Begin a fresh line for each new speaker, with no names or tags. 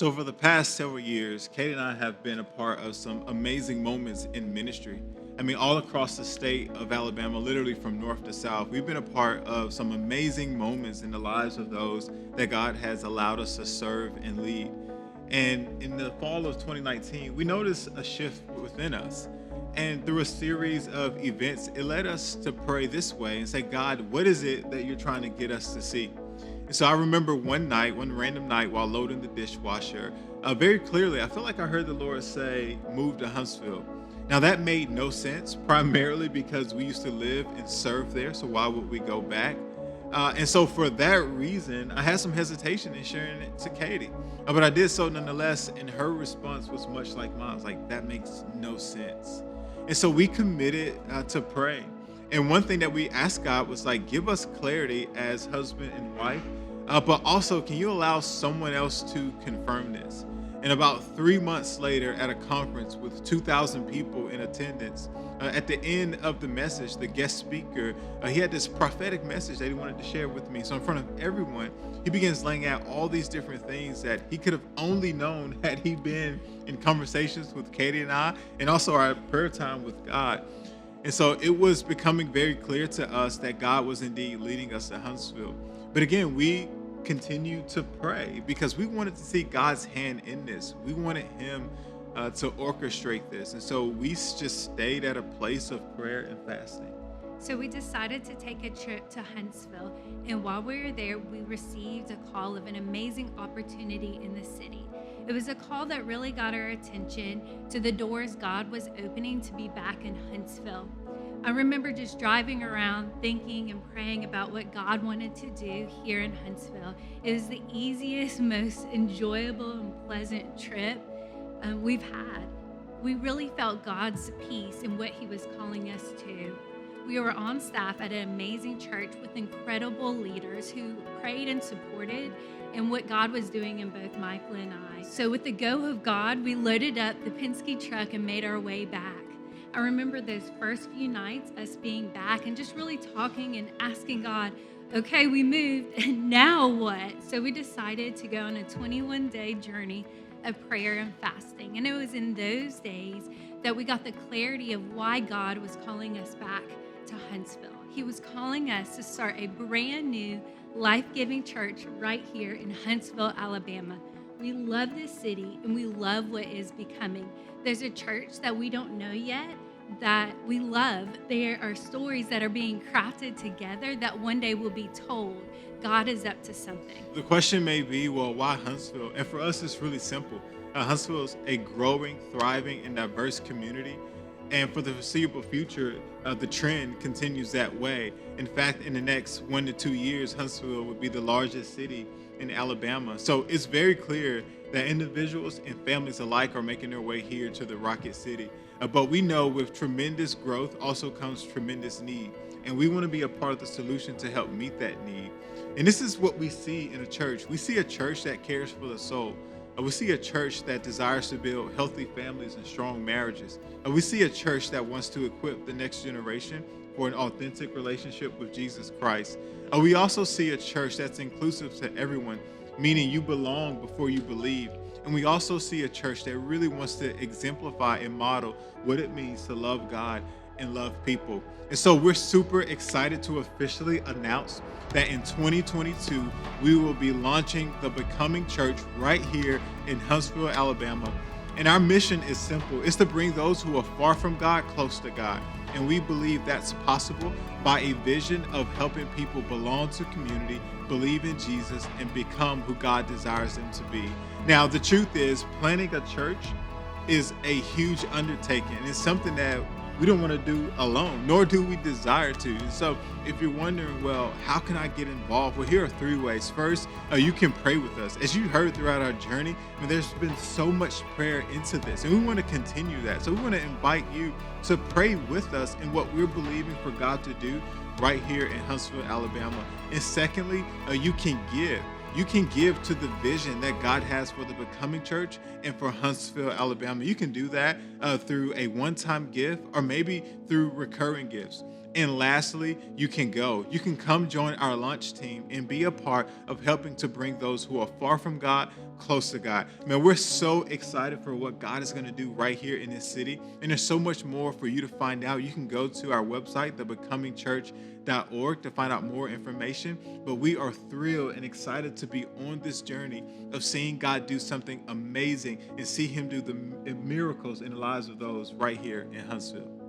So, for the past several years, Kate and I have been a part of some amazing moments in ministry. I mean, all across the state of Alabama, literally from north to south, we've been a part of some amazing moments in the lives of those that God has allowed us to serve and lead. And in the fall of 2019, we noticed a shift within us. And through a series of events, it led us to pray this way and say, God, what is it that you're trying to get us to see? And so I remember one night, one random night while loading the dishwasher, very clearly, I feel like I heard the Lord say, move to Huntsville. Now that made no sense, primarily because we used to live and serve there. So why would we go back? And so for that reason, I had some hesitation in sharing it to Katie. But I did so nonetheless, and her response was much like mine. I was like, that makes no sense. And so we committed to pray. And one thing that we asked God was like, give us clarity as husband and wife, but also, can you allow someone else to confirm this? And about 3 months later, at a conference with 2,000 people in attendance, at the end of the message, the guest speaker, he had this prophetic message that he wanted to share with me. So in front of everyone, he begins laying out all these different things that he could have only known had he been in conversations with Katie and I, and also our prayer time with God. And so it was becoming very clear to us that God was indeed leading us to Huntsville. But again, we continued to pray because we wanted to see God's hand in this. We wanted him to orchestrate this. And so we just stayed at a place of prayer and fasting.
So we decided to take a trip to Huntsville, and while we were there, we received a call of an amazing opportunity in the city. It was a call that really got our attention to the doors God was opening to be back in Huntsville. I remember just driving around thinking and praying about what God wanted to do here in Huntsville. It was the easiest, most enjoyable and pleasant trip we've had. We really felt God's peace in what he was calling us to. We were on staff at an amazing church with incredible leaders who prayed and supported in what God was doing in both Michael and I. So with the go of God, we loaded up the Penske truck and made our way back. I remember those first few nights, us being back and just really talking and asking God, okay, we moved, and now what? So we decided to go on a 21-day journey of prayer and fasting. And it was in those days that we got the clarity of why God was calling us back to Huntsville. He was calling us to start a brand new, life-giving church right here in Huntsville, Alabama. We love this city, and we love what is becoming. There's a church that we don't know yet that we love. There are stories that are being crafted together that one day will be told. God is up to something.
The question may be, well, why Huntsville? And for us, it's really simple. Huntsville is a growing, thriving, and diverse community. And for the foreseeable future, the trend continues that way. In fact, in the next 1 to 2 years, Huntsville will be the largest city in Alabama. So it's very clear that individuals and families alike are making their way here to the Rocket City. But we know with tremendous growth also comes tremendous need. And we want to be a part of the solution to help meet that need. And this is what we see in a church. We see a church that cares for the soul. We see a church that desires to build healthy families and strong marriages. We see a church that wants to equip the next generation for an authentic relationship with Jesus Christ. We also see a church that's inclusive to everyone, meaning you belong before you believe. And we also see a church that really wants to exemplify and model what it means to love God and love people. And so we're super excited to officially announce that in 2022, we will be launching the Becoming Church right here in Huntsville, Alabama. And our mission is simple. It's to bring those who are far from God close to God. And we believe that's possible by a vision of helping people belong to community, believe in Jesus, and become who God desires them to be. Now, the truth is, planning a church is a huge undertaking. It's something that we don't want to do alone, nor do we desire to. And so if you're wondering, well, how can I get involved? Well, here are 3 ways. First, you can pray with us. As you heard throughout our journey, there's been so much prayer into this, and we want to continue that. So we want to invite you to pray with us in what we're believing for God to do right here in Huntsville, Alabama. And secondly, you can give. You can give to the vision that God has for the Becoming Church and for Huntsville, Alabama. You can do that through a one-time gift or maybe through recurring gifts. And lastly, you can go. You can come join our lunch team and be a part of helping to bring those who are far from God close to God. Man, we're so excited for what God is going to do right here in this city. And there's so much more for you to find out. You can go to our website, thebecomingchurch.org, to find out more information. But we are thrilled and excited to be on this journey of seeing God do something amazing and see him do the miracles in the lives of those right here in Huntsville.